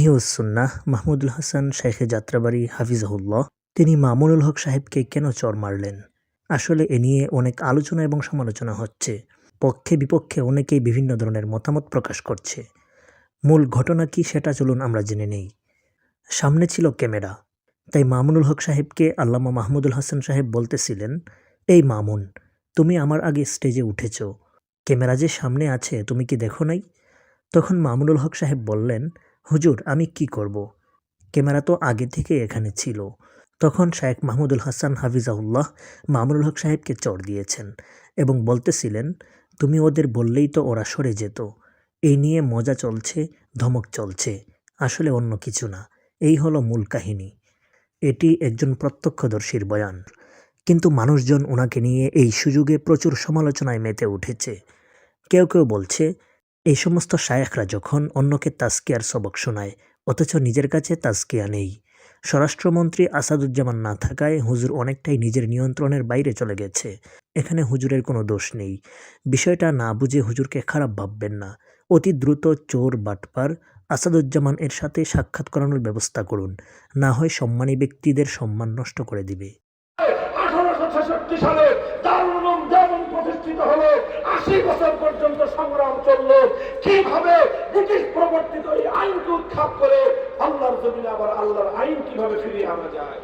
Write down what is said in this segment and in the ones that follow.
মহিউস-সুন্নাহ মাহমুদুল হাসান শাইখে যাত্রাবাড়ি হাফিজাহুল্লাহ তিনি মামুনুল হক সাহেবকে কেন চড় মারলেন? আসলে এ নিয়ে অনেক আলোচনা এবং সমালোচনা হচ্ছে। পক্ষে বিপক্ষে অনেকেই বিভিন্ন ধরনের মতামত প্রকাশ করছে। মূল ঘটনা কি সেটা চলুন আমরা জেনে নেই। সামনে ছিল ক্যামেরা, তাই মামুনুল হক সাহেবকে আল্লামা মাহমুদুল হাসান সাহেব বলতেছিলেন, এই মামুন, তুমি আমার আগে স্টেজে উঠেছ, ক্যামেরা যে সামনে আছে তুমি কি দেখো নাই? তখন মামুনুল হক সাহেব বললেন, হুজুর আমি কি করব, ক্যামেরা তো আগে থেকে এখানে ছিল। তখন শায়েখ মাহমুদুল হাসান হাফিজাহুল্লাহ মামুনুল হক সাহেবকে চড় দিয়েছেন এবং বলতেছিলেন, তুমি ওদের বললেই তো ওরা সরে যেত। এই নিয়ে মজা চলছে, ধমক চলছে, আসলে অন্য কিছু না। এই হলো মূল কাহিনী। এটি একজন প্রত্যক্ষদর্শীর বয়ান, কিন্তু মানুষজন ওনাকে নিয়ে এই সুযোগে প্রচুর সমালোচনায় মেতে উঠেছে। কেউ কেউ বলছে, এই সমস্ত শায়েখরা যখন অন্যকে তাজকিয়ার সবক শোনায় অথচ নিজের কাছে তাজকিয়া নেই। স্বরাষ্ট্রমন্ত্রী আসাদুজ্জামান না থাকায় হুজুর অনেকটাই নিজের নিয়ন্ত্রণের বাইরে চলে গেছে। এখানে হুজুরের কোনো দোষ নেই। বিষয়টা না বুঝে হুজুরকে খারাপ ভাববেন না। অতি দ্রুত চোর বাটপার আসাদুজ্জামান এর সাথে সাক্ষাৎ করানোর ব্যবস্থা করুন, না হয় সম্মানী ব্যক্তিদের সম্মান নষ্ট করে দিবে। 1866 সালে দারুল উলুম দেওবন্দ প্রতিষ্ঠিত হলো। 80 বছর পর্যন্ত সংগ্রাম চললো কিভাবে ব্রিটিশ প্রবর্তিত এই আইনকে উৎখাত করে আল্লাহর জমিনে আবার আল্লাহর আইন কিভাবে ফিরিয়ে আনা যায়।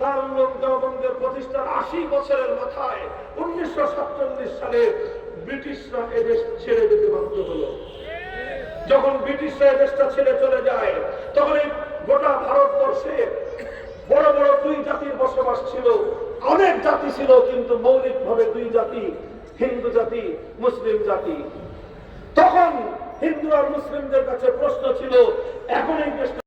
দারুল উলুম দেওবন্দের প্রতিষ্ঠার 80 বছরের মাথায় 1947 সালে ব্রিটিশরা এদেশ ছেড়ে যেতে বাধ্য হলো। যখন ব্রিটিশরা দেশটা ছেড়ে চলে যায় তখন এই গোটা ভারতবর্ষে বড় বড় দুই জাতির বসবাস ছিল। অনেক জাতি ছিল কিন্তু মৌলিকভাবে দুই জাতি, হিন্দু জাতি, মুসলিম জাতি। তখন হিন্দু আর মুসলিমদের কাছে প্রশ্ন ছিল, এখন এই দেশটা